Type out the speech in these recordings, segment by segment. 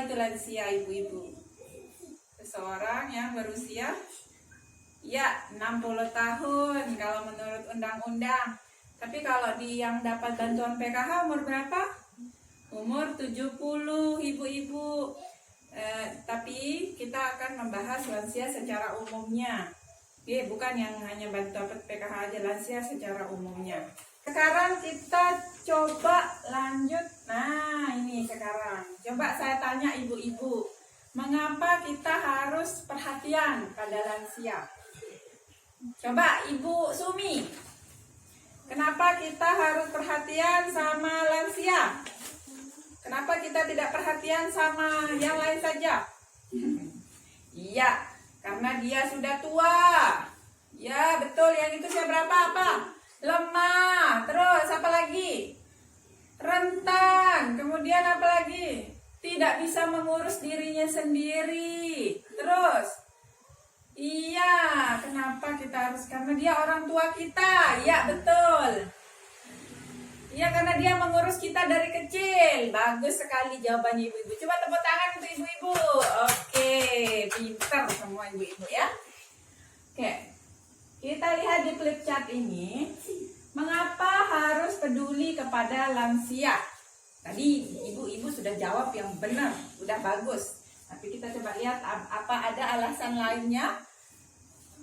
itu lansia, ibu-ibu? Seseorang yang berusia 60 tahun kalau menurut undang-undang. Tapi kalau yang dapat bantuan PKH umur berapa? Umur 70, ibu-ibu. Tapi kita akan membahas lansia secara umumnya. Bukan yang hanya dapat PKH aja, lansia secara umumnya. Sekarang kita coba lanjut. Nah, ini sekarang. Coba saya tanya ibu-ibu, mengapa kita harus perhatian pada lansia? Coba Ibu Sumi, kenapa kita harus perhatian sama lansia? Kenapa kita tidak perhatian sama yang lain saja? Iya, karena dia sudah tua. Ya, betul. Yang itu saya berapa? Apa? Lemah. Terus apa lagi? Rentan. Kemudian apa lagi? Tidak bisa mengurus dirinya sendiri. Terus, iya, kenapa kita harus? Karena dia orang tua kita. Ya, betul. Iya, karena dia mengurus kita dari kecil. Bagus sekali jawabannya ibu-ibu. Coba tepuk tangan untuk ibu-ibu. Oke, pintar semua ibu-ibu ya. Oke, kita lihat di flip chart ini. Mengapa harus peduli kepada lansia? Tadi ibu-ibu sudah jawab yang benar, udah bagus. Tapi kita coba lihat apa ada alasan lainnya.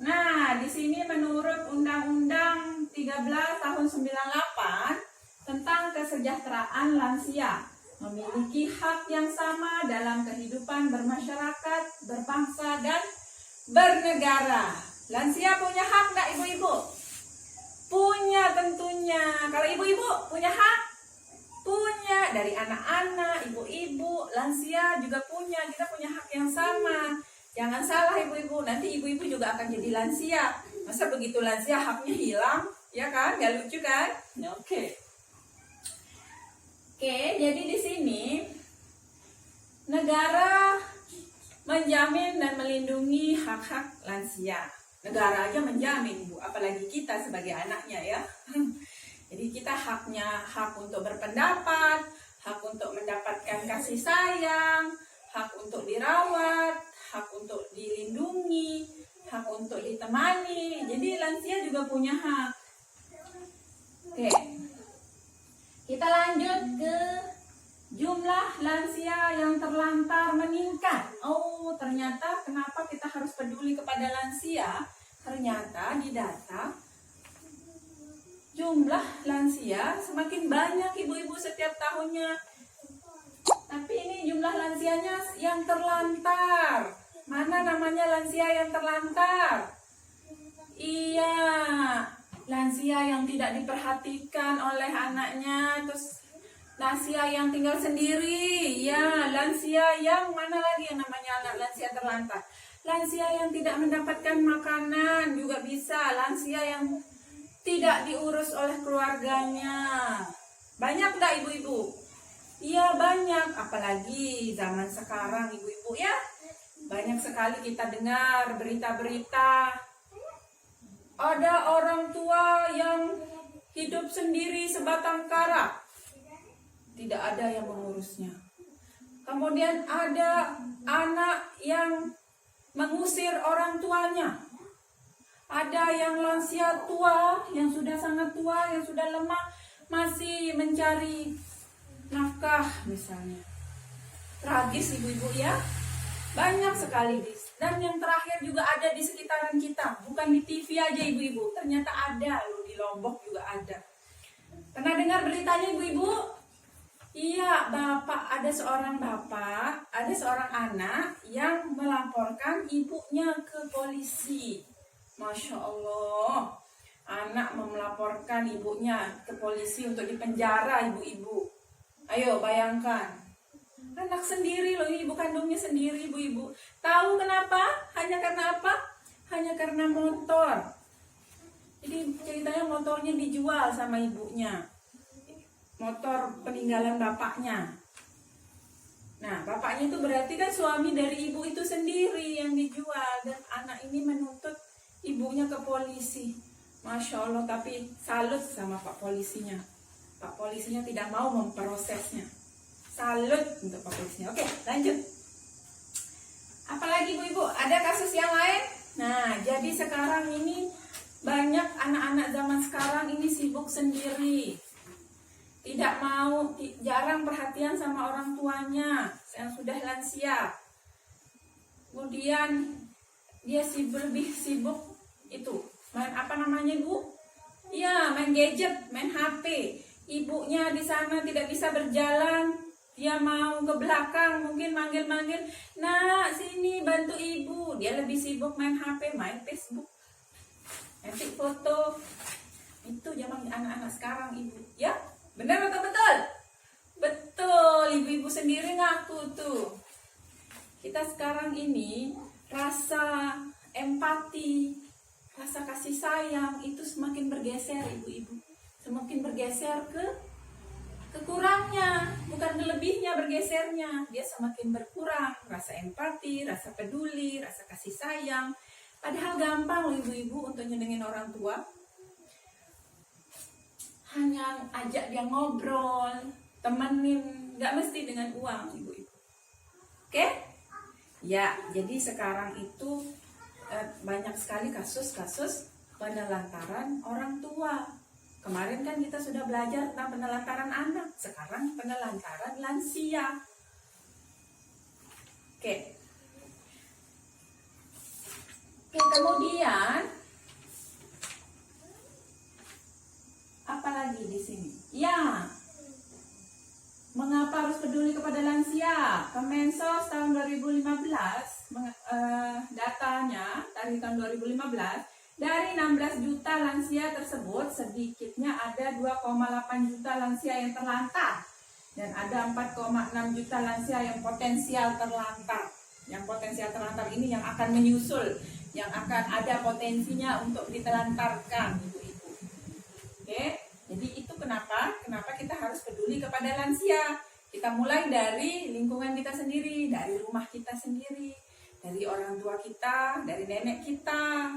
Nah, di sini menurut Undang-Undang 13 tahun 98 tentang kesejahteraan lansia, memiliki hak yang sama dalam kehidupan bermasyarakat, berbangsa, dan bernegara. Lansia punya hak nggak ibu-ibu? Punya tentunya. Kalau ibu-ibu punya hak? Punya. Dari anak-anak, ibu-ibu, lansia juga punya. Kita punya hak yang sama. Jangan salah ibu-ibu, nanti ibu-ibu juga akan jadi lansia. Masa begitu lansia haknya hilang? Ya kan? Gak lucu kan? Oke, jadi di sini negara menjamin dan melindungi hak-hak lansia. Negara aja menjamin, Bu, apalagi kita sebagai anaknya ya. Jadi kita hak untuk berpendapat, hak untuk mendapatkan kasih sayang, hak untuk dirawat, hak untuk dilindungi, hak untuk ditemani. Jadi lansia juga punya hak. Oke. Kita lanjut ke jumlah lansia yang terlantar meningkat. Oh, ternyata kenapa kita harus peduli kepada lansia? Ternyata di data jumlah lansia semakin banyak ibu-ibu setiap tahunnya. Tapi ini jumlah lansianya yang terlantar. Mana namanya lansia yang terlantar? Iya, lansia yang tidak diperhatikan oleh anaknya, terus lansia yang tinggal sendiri. Ya, lansia yang mana lagi yang namanya anak lansia terlantar? Lansia yang tidak mendapatkan makanan juga bisa. Lansia yang tidak diurus oleh keluarganya. Banyak enggak ibu-ibu? Iya, banyak. Apalagi zaman sekarang ibu-ibu ya. Banyak sekali kita dengar berita-berita. Ada orang tua yang hidup sendiri sebatang kara. Tidak ada yang mengurusnya. Kemudian ada anak yang mengusir orang tuanya. Ada yang lansia tua, yang sudah sangat tua, yang sudah lemah, masih mencari nafkah misalnya. Tragis ibu-ibu ya. Banyak sekali. Dan yang terakhir juga ada di sekitaran kita. Bukan di TV aja ibu-ibu. Ternyata ada loh, di Lombok juga ada. Pernah dengar beritanya ibu-ibu? Iya, ada seorang anak yang melaporkan ibunya ke polisi. Masya Allah, anak melaporkan ibunya ke polisi untuk dipenjara ibu-ibu. Ayo bayangkan, anak sendiri loh, ibu kandungnya sendiri ibu-ibu. Tahu kenapa? Hanya karena apa? Hanya karena motor. Jadi ceritanya motornya dijual sama ibunya. Motor peninggalan bapaknya. Nah, bapaknya itu berarti kan suami dari ibu itu sendiri yang dijual. Dan anak ini menuntut ibunya ke polisi. Masya Allah, tapi salut sama Pak polisinya. Pak polisinya tidak mau memprosesnya. Salut untuk populisnya. Oke, lanjut. Apalagi ibu-ibu, ada kasus yang lain? Nah, jadi sekarang ini banyak anak-anak zaman sekarang ini sibuk sendiri. Tidak mau, jarang perhatian sama orang tuanya yang sudah lansia. Kemudian dia lebih sibuk itu main apa namanya Bu? Iya, main gadget, main HP. Ibunya di sana tidak bisa berjalan, dia mau ke belakang mungkin manggil-manggil, "Nak, sini bantu ibu." Dia lebih sibuk main HP, main Facebook, edit foto. Itu zaman anak-anak sekarang ibu. Ya, benar atau betul? Betul, ibu-ibu sendiri ngaku tuh. Kita sekarang ini rasa empati, rasa kasih sayang itu semakin bergeser ibu-ibu. Semakin bergeser ke kurangnya, bukan ke lebihnya bergesernya. Dia semakin berkurang rasa empati, rasa peduli, rasa kasih sayang. Padahal gampang loh ibu-ibu untuk nyenengin orang tua. Hanya ajak dia ngobrol, temenin, nggak mesti dengan uang ibu-ibu. Oke? Ya, jadi sekarang itu banyak sekali kasus-kasus penelantaran orang tua. Kemarin kan kita sudah belajar tentang penelantaran anak, sekarang penelantaran lansia. Oke, kemudian apa lagi di sini? Ya, mengapa harus peduli kepada lansia? Kemensos tahun 2015, datanya dari tahun 2015, dari 16 juta lansia tersebut, sedikitnya ada 2,8 juta lansia yang terlantar. Dan ada 4,6 juta lansia yang potensial terlantar. Yang potensial terlantar ini yang akan menyusul, yang akan ada potensinya untuk ditelantarkan, ibu-ibu. Oke, jadi itu kenapa kita harus peduli kepada lansia. Kita mulai dari lingkungan kita sendiri, dari rumah kita sendiri, dari orang tua kita, dari nenek kita.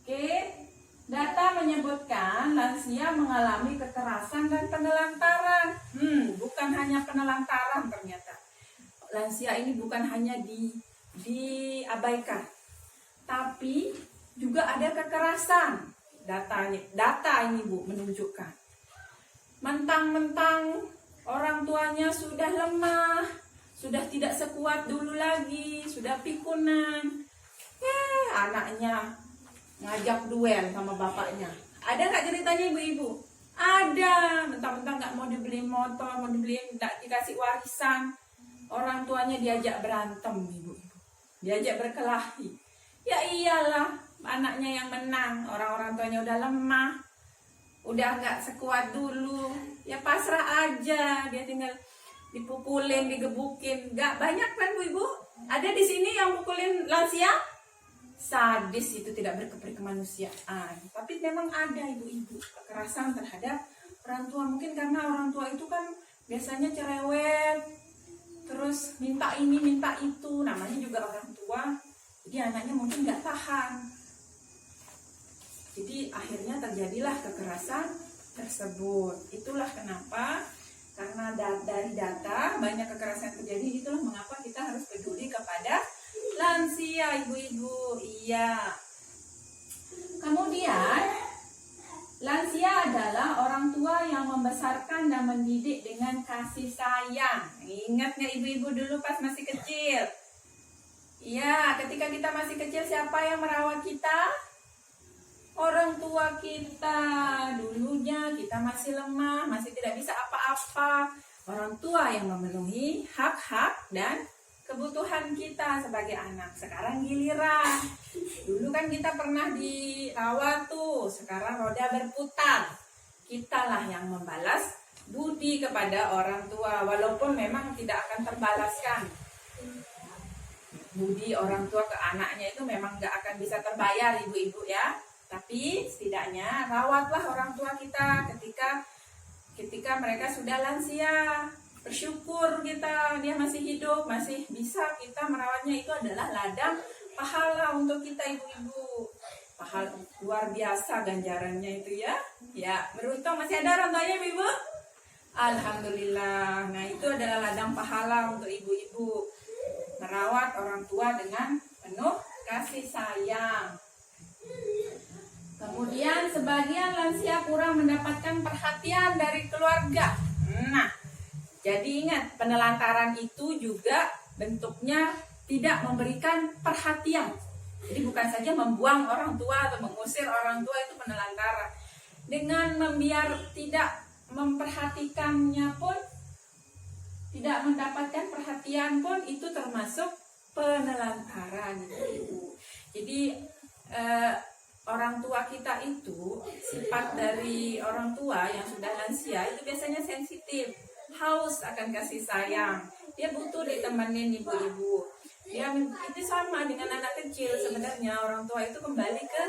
Oke, data menyebutkan lansia mengalami kekerasan dan penelantaran. Bukan hanya penelantaran ternyata. Lansia ini bukan hanya diabaikan, tapi juga ada kekerasan. Data ini Bu menunjukkan. Mentang-mentang orang tuanya sudah lemah, sudah tidak sekuat dulu lagi, sudah pikunan. Anaknya ngajak duel sama bapaknya. Ada nggak ceritanya ibu-ibu? Ada. Mentang-mentang nggak mau dibeli motor, mau nggak dikasih warisan, orang tuanya diajak berantem ibu-ibu, diajak berkelahi. Ya iyalah, anaknya yang menang, orang tuanya udah lemah, udah nggak sekuat dulu, ya pasrah aja, dia tinggal dipukulin, digebukin. Nggak banyak kan bu ibu? Ada di sini yang pukulin lansia? Sadis itu, tidak berkemanusiaan. Tapi memang ada ibu-ibu kekerasan terhadap orang tua. Mungkin karena orang tua itu kan biasanya cerewet, terus minta ini minta itu, namanya juga orang tua. Jadi anaknya mungkin nggak tahan. Jadi akhirnya terjadilah kekerasan tersebut. Itulah kenapa, karena dari data banyak kekerasan terjadi. Itulah mengapa kita harus peduli kepada lansia ibu-ibu. Iya. Kemudian lansia adalah orang tua yang membesarkan dan mendidik dengan kasih sayang. Ingat nggak ibu-ibu dulu pas masih kecil? Iya, ketika kita masih kecil siapa yang merawat kita? Orang tua kita. Dulunya kita masih lemah, masih tidak bisa apa-apa. Orang tua yang memenuhi hak-hak dan kebutuhan kita sebagai anak. Sekarang giliran. Dulu kan kita pernah dirawat tuh, sekarang roda berputar. Kitalah yang membalas budi kepada orang tua, walaupun memang tidak akan terbalaskan. Budi orang tua ke anaknya itu memang gak akan bisa terbayar ibu-ibu ya. Tapi setidaknya rawatlah orang tua kita ketika mereka sudah lansia. Bersyukur kita dia masih hidup, masih bisa kita merawatnya. Itu adalah ladang pahala untuk kita ibu-ibu. Pahala luar biasa ganjarannya itu ya. Ya, beruntung masih ada orang tuanya ibu. Alhamdulillah. Nah, itu adalah ladang pahala untuk ibu-ibu. Merawat orang tua dengan penuh kasih sayang. Kemudian sebagian lansia kurang mendapatkan perhatian dari keluarga. Nah, jadi ingat, penelantaran itu juga bentuknya tidak memberikan perhatian. Jadi bukan saja membuang orang tua atau mengusir orang tua itu penelantaran. Dengan tidak memperhatikannya pun, tidak mendapatkan perhatian pun, itu termasuk penelantaran, Ibu. Jadi orang tua kita itu, sifat dari orang tua yang sudah lansia itu biasanya sensitif, haus akan kasih sayang. Dia butuh ditemenin ibu-ibu. Dia itu sama dengan anak kecil sebenarnya. Orang tua itu kembali ke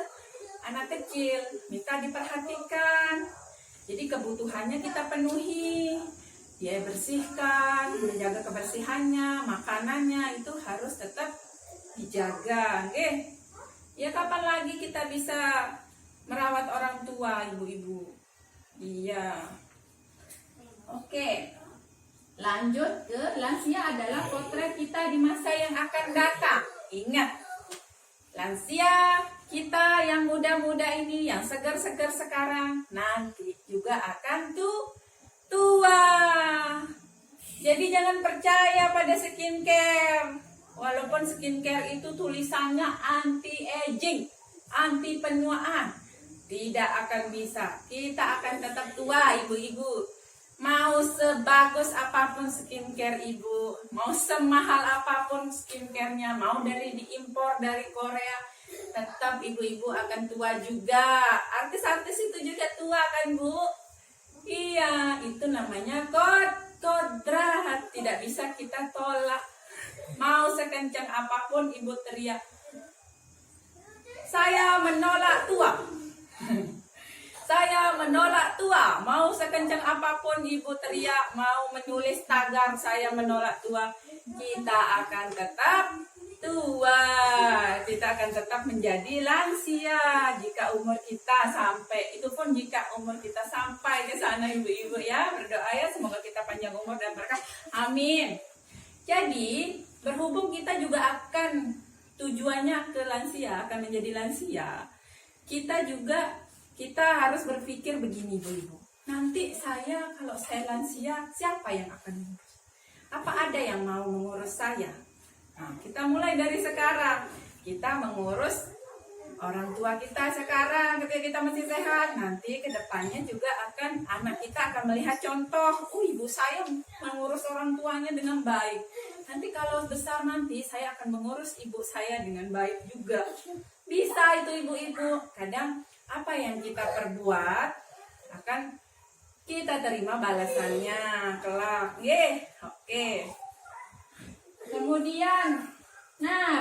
anak kecil, minta diperhatikan. Jadi kebutuhannya kita penuhi. Dia bersihkan, menjaga kebersihannya, makanannya itu harus tetap dijaga, oke? Ya kapan lagi kita bisa merawat orang tua, ibu-ibu? Iya. Oke. Lanjut ke lansia adalah potret kita di masa yang akan datang. Ingat, lansia kita yang muda-muda ini, yang segar-segar sekarang, nanti juga akan tua. Jadi jangan percaya pada skincare. Walaupun skincare itu tulisannya anti-aging, anti penuaan, tidak akan bisa. Kita akan tetap tua, ibu-ibu. Mau sebagus apapun skincare ibu, mau semahal apapun skincare-nya, mau diimpor dari Korea, tetap ibu-ibu akan tua juga. Artis-artis itu juga tua kan, Bu? Iya, itu namanya kodrat, tidak bisa kita tolak. Mau sekencang apapun ibu teriak, saya menolak tua. Saya menolak tua. Mau sekencang apapun ibu teriak, mau menulis tagar saya menolak tua, kita akan tetap tua. Kita akan tetap menjadi lansia jika umur kita sampai. Itu pun jika umur kita sampai ke sana, ibu-ibu ya. Berdoa ya, semoga kita panjang umur dan berkah. Amin. Jadi berhubung kita juga akan tujuannya ke lansia, akan menjadi lansia, kita harus berpikir begini, ibu-ibu. Nanti kalau saya lansia, siapa yang akan mengurus? Apa ada yang mau mengurus saya? Nah, kita mulai dari sekarang. Kita mengurus orang tua kita sekarang ketika kita masih sehat. Nanti kedepannya juga anak kita akan melihat contoh. Ibu saya mengurus orang tuanya dengan baik. Nanti kalau besar nanti saya akan mengurus ibu saya dengan baik juga. Bisa itu ibu-ibu. Kadang apa yang kita perbuat akan kita terima balasannya kelak. Oke. Kemudian,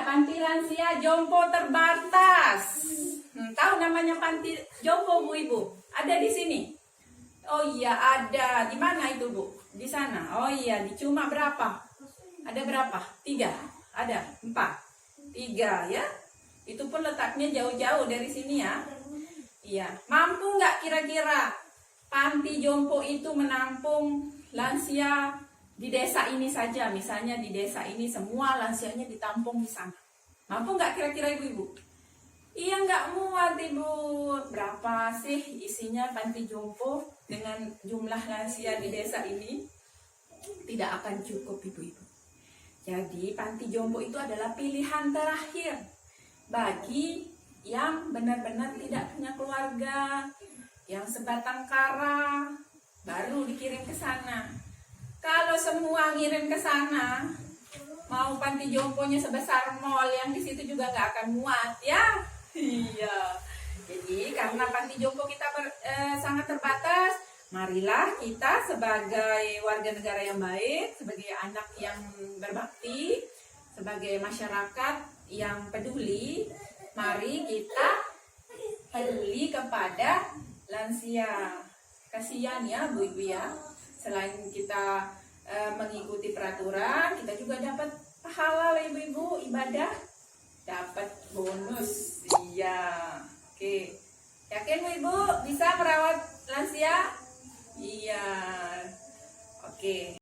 panti lansia jompo terbatas. Tahu namanya panti jompo, Bu Ibu? Ada di sini. Oh iya, ada. Di mana itu, Bu? Di sana. Oh iya, di Cuma berapa? Ada berapa? 3. Ada 4. 3 ya. Itu pun letaknya jauh-jauh dari sini ya. Iya, mampu nggak kira-kira panti jompo itu menampung lansia di desa ini saja? Misalnya di desa ini semua lansianya ditampung di sana. Mampu nggak kira-kira ibu-ibu? Iya, nggak muat, Ibu. Berapa sih isinya panti jompo dengan jumlah lansia di desa ini? Tidak akan cukup, ibu-ibu. Jadi panti jompo itu adalah pilihan terakhir bagi yang benar-benar tidak punya keluarga, yang sebatang kara, baru dikirim ke sana. Kalau semua ngirim ke sana, mau panti jomponya sebesar mall, yang di situ juga nggak akan muat ya. Iya. Jadi karena panti jompo kita sangat terbatas, marilah kita sebagai warga negara yang baik, sebagai anak yang berbakti, sebagai masyarakat yang peduli, mari kita peduli kepada lansia. Kasihan ya Bu Ibu ya. Selain kita mengikuti peraturan, kita juga dapat pahala lah ibu-ibu, ibadah, dapat bonus. Iya. Oke. Yakin Bu Ibu bisa merawat lansia? Iya. Oke.